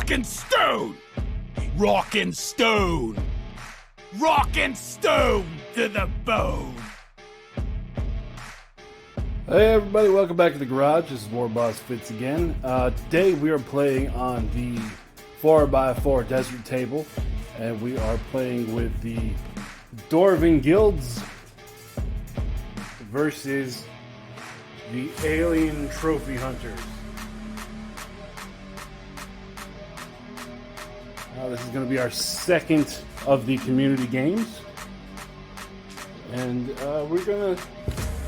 Rockin' stone! Rockin' stone! Rockin' stone to the bone! Hey everybody, welcome back to the garage. This is War Boss Fitz again. Today we are playing on the 4x4 desert table, and we are playing with the Dwarf Guilds versus the Alien Trophy Hunters. This is going to be our second of the community games, and we're going to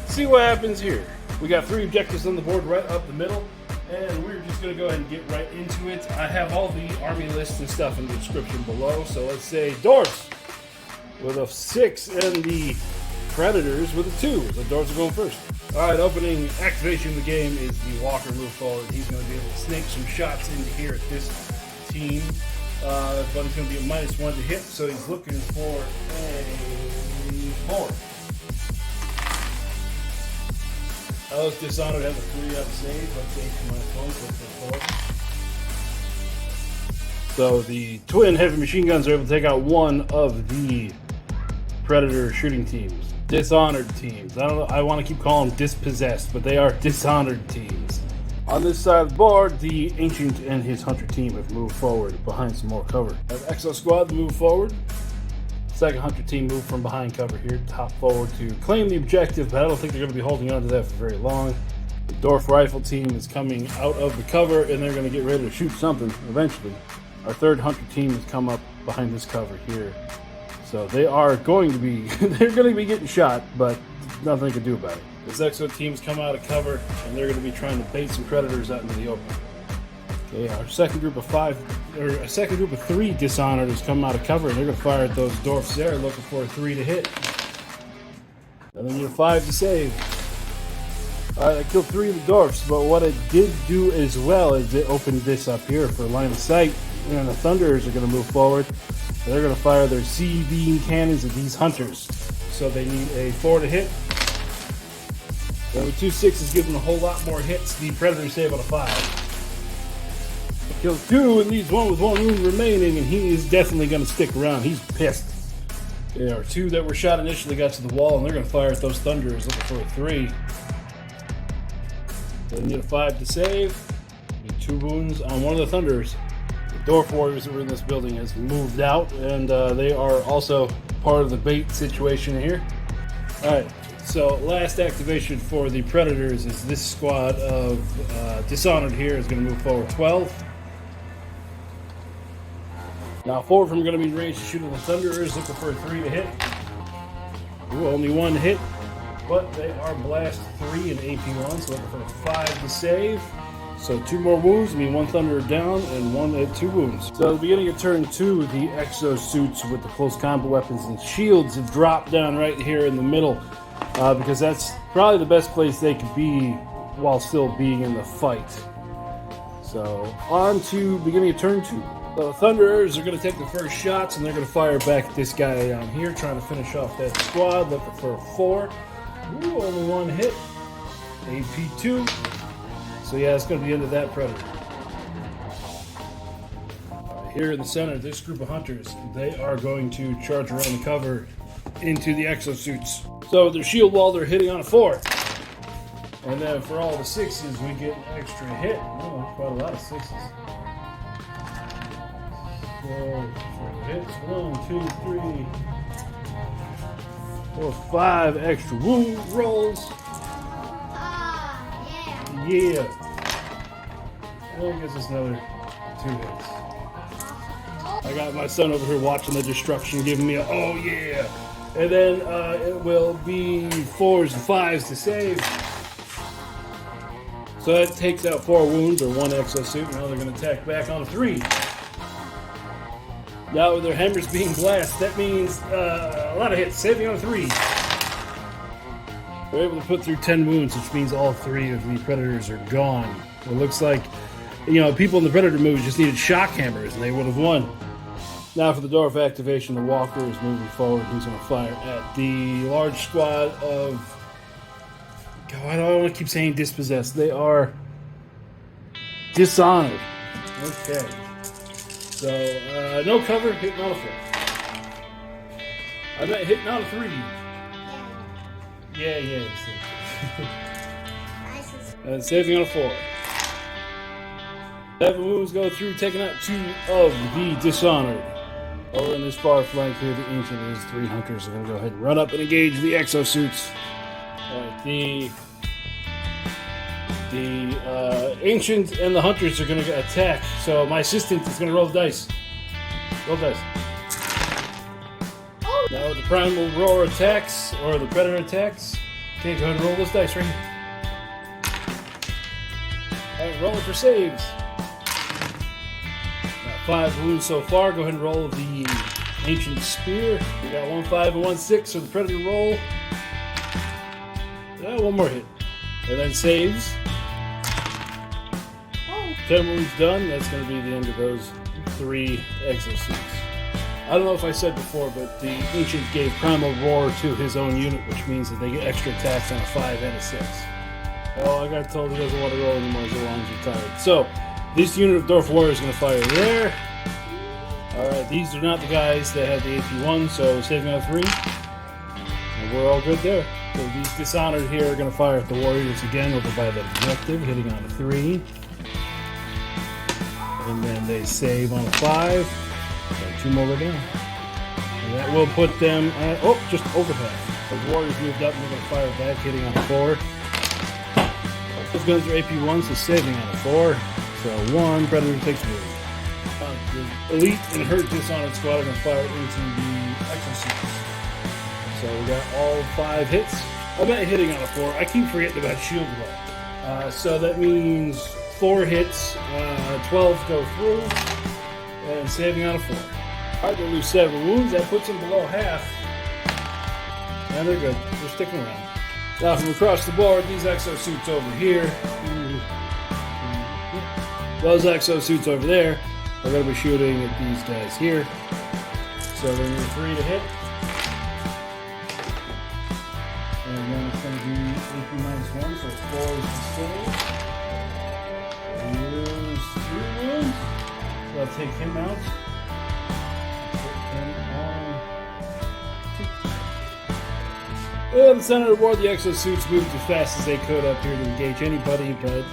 see what happens here. We got 3 objectives on the board right up the middle, and we're just going to go ahead and get right into it. I have all the army lists and stuff in the description below, so let's say Dwarfs with a 6 and the Predators with a 2. The Dwarfs are going first. Alright, opening activation of the game is the Walker move forward. He's going to be able to snake some shots into here at this team. But it's going to be a -1 to hit, so he's looking for a 4. I was dishonored at the 3 up save. Let's say -1 for 4. So the twin heavy machine guns are able to take out one of the Predator shooting teams. Dishonored teams. I don't know. I want to keep calling them dispossessed, but they are dishonored teams. On this side of the board, the Ancient and his Hunter team have moved forward behind some more cover. Have Exo Squad move forward. Second Hunter team moved from behind cover here, top forward to claim the objective, but I don't think they're going to be holding on to that for very long. The Dwarf Rifle team is coming out of the cover, and they're going to get ready to shoot something eventually. Our third Hunter team has come up behind this cover here. So they are going to be, they're going to be getting shot, but nothing they can do about it. This Exo team's come out of cover, and they're going to be trying to bait some Predators out into the open. Okay, our second group of 3 Dishonored has come out of cover, and they're going to fire at those Dwarfs there, looking for a 3 to hit. And then you need a 5 to save. Alright, I killed 3 of the Dwarfs, but what it did do as well is it opened this up here for line of sight, and the Thunderers are going to move forward. And they're going to fire their C-beam cannons at these Hunters. So they need a 4 to hit. So with 2 6s giving a whole lot more hits, the Predators save on a 5. Killed 2 and leaves 1 with 1 wound remaining, and he is definitely going to stick around. He's pissed. Okay, our 2 that were shot initially got to the wall, and they're going to fire at those Thunderers looking for a 3. They need a 5 to save. Need 2 wounds on one of the Thunderers. The Dwarf Warriors that were in this building has moved out, and they are also part of the bait situation here. Alright. So last activation for the Predators is this squad of Dishonored here is going to move forward 12. Now 4 of them are going to be in range to shoot at the Thunderers, looking for a 3 to hit. Ooh, only 1 hit, but they are blast 3 and AP1, so looking for a 5 to save. So 2 more wounds, I mean 1 Thunderer down and 1 at 2 wounds. So at the beginning of turn 2, the exo suits with the close combat weapons and shields have dropped down right here in the middle. Because that's probably the best place they could be while still being in the fight. So, on to beginning of turn 2. The Thunderers are going to take the first shots, and they're going to fire back at this guy down here, trying to finish off that squad, looking for a 4. Ooh, only 1 hit. AP2. So yeah, it's going to be the end of that Predator. Here in the center, this group of Hunters, they are going to charge around the cover into the exosuits. So with their shield wall, they're hitting on a 4. And then for all the 6s, we get an extra hit. Oh, quite a lot of 6s. So, hits 1, 2, 3, 4, 5 extra wound rolls. Yeah. And I guess it's another 2 hits. I got my son over here watching the destruction, giving me a, oh yeah. And then it will be 4s and 5s to save. So that takes out 4 wounds or 1 exosuit. Now they're going to attack back on a 3. Now with their hammers being blast, that means a lot of hits, saving on a 3. They're able to put through 10 wounds, which means all 3 of the Predators are gone. It looks like, you know, people in the Predator movie just needed shock hammers and they would have won. Now for the Dwarf activation, the Walker is moving forward. He's going to fire at the large squad of... God, I don't want to keep saying dispossessed. They are dishonored. Okay. So, no cover, hitting on a 4. I bet hitting on a 3. Yeah. And saving on a 4. 7 wounds go through, taking out 2 of the Dishonored. Over in this far flank here, the Ancient is 3 Hunters are going to go ahead and run up and engage the exosuits. Alright, the Ancient and the Hunters are going to attack, so my assistant is going to roll the dice. Roll the dice. Now the Primal Roar attacks, or the Predator attacks. Okay, go ahead and roll those dice right here. Alright, roll it for saves. 5 wounds so far. Go ahead and roll the Ancient Spear. We got 1 5 and 1 6 for the Predator roll. One more hit. And then saves. 10 wounds done. That's going to be the end of those 3 exosuits. I don't know if I said before, but the Ancient gave Primal Roar to his own unit, which means that they get extra attacks on a 5 and a 6. Oh, I got told he doesn't want to roll anymore as long as he's tired. So, this unit of Dwarf Warrior is going to fire there. Alright, these are not the guys that have the AP1, so saving on 3. And we're all good there. So these Dishonored here are going to fire at the Warriors again over by the objective, hitting on a 3. And then they save on a 5. So 2 more go down. And that will put them at, just over half. The Warriors moved up and they're going to fire back, hitting on a 4. Those guns are AP1, so saving on a 4. So 1, Predator takes wound. The Elite and her Dishonored squad are going to fire into the exosuits. So we got all 5 hits. I bet hitting on a 4. I keep forgetting about shield wall. So that means 4 hits, 12 go through, and saving on a 4. Alright, they lose 7 wounds. That puts them below half. And they're good. They're sticking around. Now from across the board, these exosuits over here. Those exosuits over there are going to be shooting at these guys here. So they need 3 to hit. And then it's going to be AP -1, so 4 is the save. Use 3 wounds. So I'll take him out. Put him on 2. In the center of the board, the exosuits moved as fast as they could up here to engage anybody, but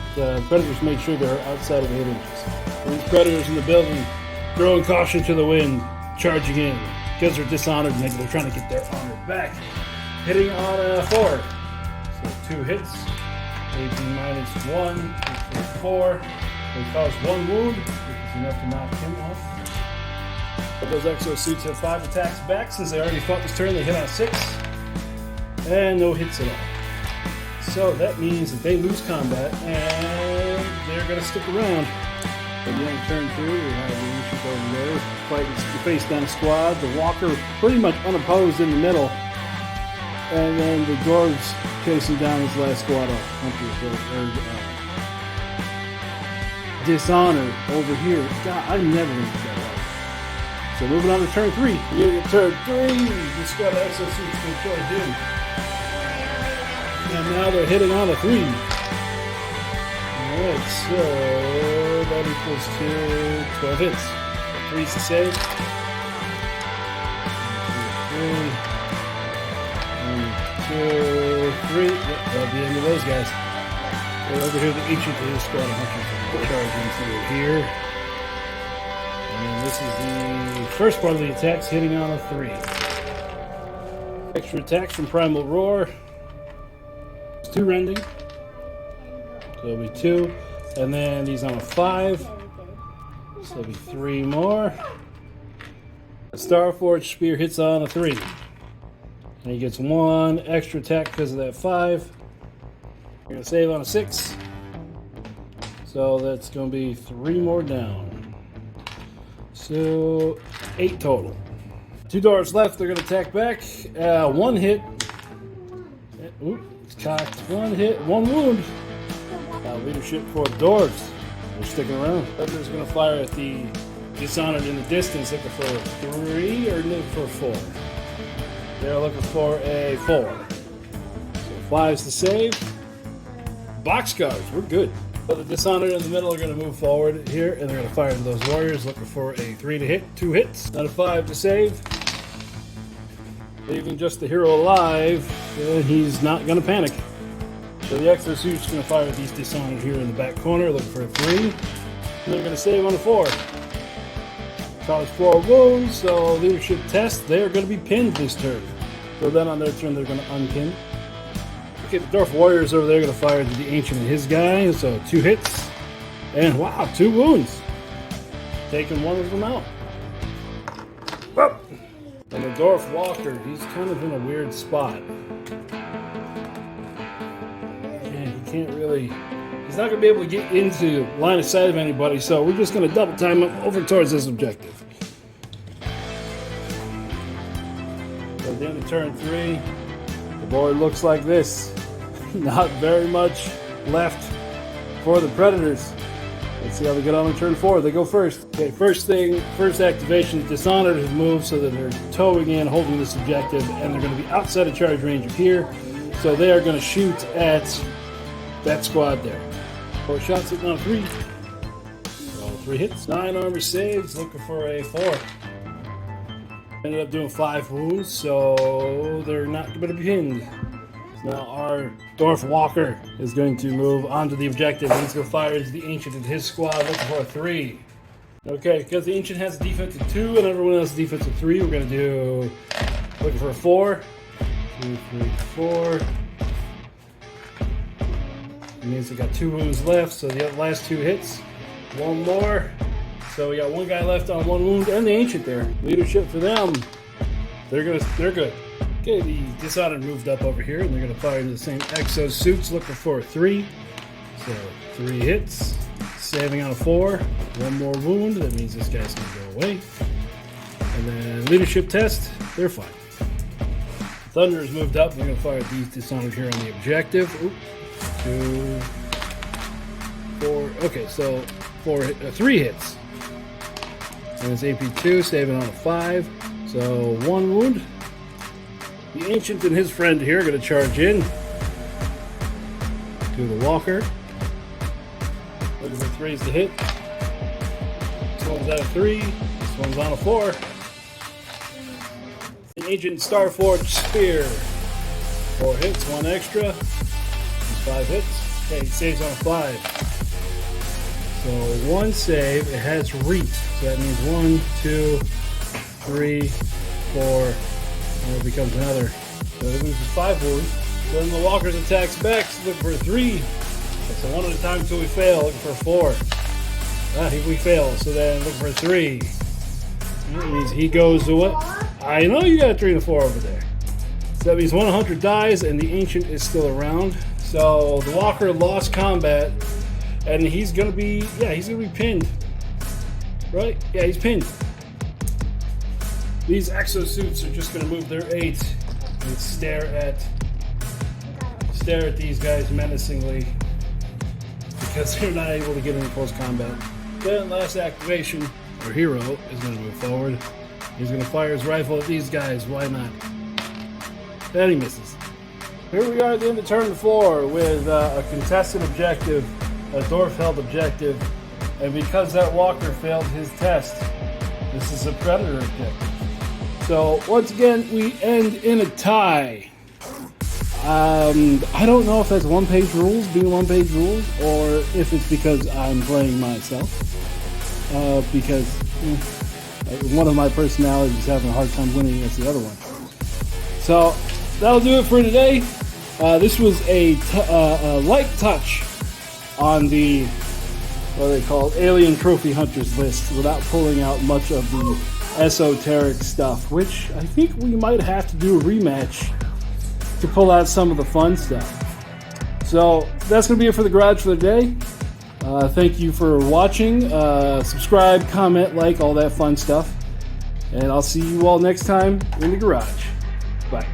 Predators made sure they're outside of 8 inches. These Predators in the building, throwing caution to the wind, charging in. Because they're Dishonored, maybe they're trying to get their honor back. Hitting on a 4. So 2 hits. AP -1, which is 4. They cause 1 wound, which is enough to knock him off. But those exosuits have 5 attacks back. Since they already fought this turn, they hit on 6. And no hits at all. So that means that they lose combat, and they're going to stick around. Again, turn 2, we have the Ancient over there, fighting the face down squad. The Walker pretty much unopposed in the middle. And then the Dwarves chasing down his last squad of Hunters, Dishonored over here. God, I'm never going to get that right. So moving on to turn 3. Beginning of turn 3, the squad of exosuits can kill him. And now they're hitting on a 3. Alright, so that equals to 12 hits. 3's the save. 1, 2, 3. Yep, that'll be the end of those guys. And over here, the Ancient is squad of Hunters are charging through here. And this is the first part of the attacks, hitting on a 3. Extra attacks from Primal Roar. 2 rending. So it'll be 2. And then these on a 5. So it'll be 3 more. The Starforged Spear hits on a 3. And he gets 1 extra attack because of that 5. We're going to save on a 6. So that's going to be 3 more down. So 8 total. 2 dwarves left. They're going to attack back. 1 hit. Oop, it's cocked. 1 hit. 1 wound. Leadership for the Dwarves. They're sticking around. Predator's going to fire at the Dishonored in the distance, looking for 3 or looking for 4. They're looking for a 4. So 5's the save. Boxcars, we're good. So the Dishonored in the middle are going to move forward here, and they're going to fire into those warriors, looking for a 3 to hit, 2 hits, not a 5 to save. Leaving just the hero alive, he's not going to panic. So the Exosuit's going to fire at these Dishonored here in the back corner, looking for a 3. And they're going to save on a 4. Cause 4 wounds, so leadership test, they are going to be pinned this turn. So then on their turn, they're going to unpin. Okay, the Dwarf Warriors over there are going to fire to the Ancient and his guy, so 2 hits. And wow, 2 wounds. Taking one of them out. Whoop. And the Dwarf Walker, he's kind of in a weird spot. And he can't really... He's not going to be able to get into line of sight of anybody, so we're just going to double time him over towards this objective. So at the end of turn 3, the board looks like this. Not very much left for the Predators. Let's see how they get on turn 4. They go first. Okay, first activation, Dishonored has moved so that they're towing in, holding this objective, and they're going to be outside of charge range of here. So they are going to shoot at that squad there. 4 shots hitting on 3. So 3 hits. 9 armor saves, looking for a 4. Ended up doing 5 wounds, so they're not going to be pinned. Now our Dwarf Walker is going to move onto the objective. He's going to fire into the Ancient and his squad, looking for a 3. Okay, because the Ancient has a defense of 2 and everyone else a defense of 3, we're going to do looking for a 4. 2, 3, 4. It means we got 2 wounds left, so the last 2 hits. 1 more. So we got 1 guy left on 1 wound, and the Ancient there. Leadership for them. They're good. Okay, the Dishonored moved up over here, and they're going to fire into the same Exosuits, looking for a 3. So 3 hits, saving on a 4. 1 more wound. That means this guy's going to go away. And then leadership test. They're fine. Thunder's moved up. They're going to fire at these Dishonored here on the objective. Oop. 2, 4. Okay, so 3 hits. And it's AP2, saving on a 5. So 1 wound. The Ancient and his friend here are going to charge in to the Walker. Looking for 3s to hit. This one's at a 3. This one's on a 4. The Ancient Starforged Spear. 4 hits, 1 extra. 5 hits. Okay, he saves on a 5. So 1 save, it has reach. So that means 1, 2, 3, 4, and it becomes another. So it loses 5 wounds. So then the Walker's attacks back, so looking for a 3. So 1 at a time until we fail, looking for a 4. We fail, so then looking for a 3. That means he goes to what? I know you got a 3 and a 4 over there. So that means 1 hunter dies and the Ancient is still around. So the Walker lost combat, and he's gonna be pinned. Right? Yeah, he's pinned. These Exosuits are just gonna move their 8 and stare at these guys menacingly because they're not able to get into close combat. Then last activation, our hero is gonna move forward. He's gonna fire his rifle at these guys. Why not? And he misses. Here we are at the end of turn 4 with a contested objective, a Dwarf-held objective, and because that Walker failed his test, this is a Predator objective. So once again, we end in a tie. I don't know if that's one-page rules, being one-page rules, or if it's because I'm playing myself. Because one of my personalities is having a hard time winning against the other one. So that'll do it for today. This was a light touch on the, what they call Alien Trophy Hunters list without pulling out much of the esoteric stuff, which I think we might have to do a rematch to pull out some of the fun stuff. So that's going to be it for the garage for the day. Thank you for watching. Subscribe, comment, like, all that fun stuff. And I'll see you all next time in the garage. Bye.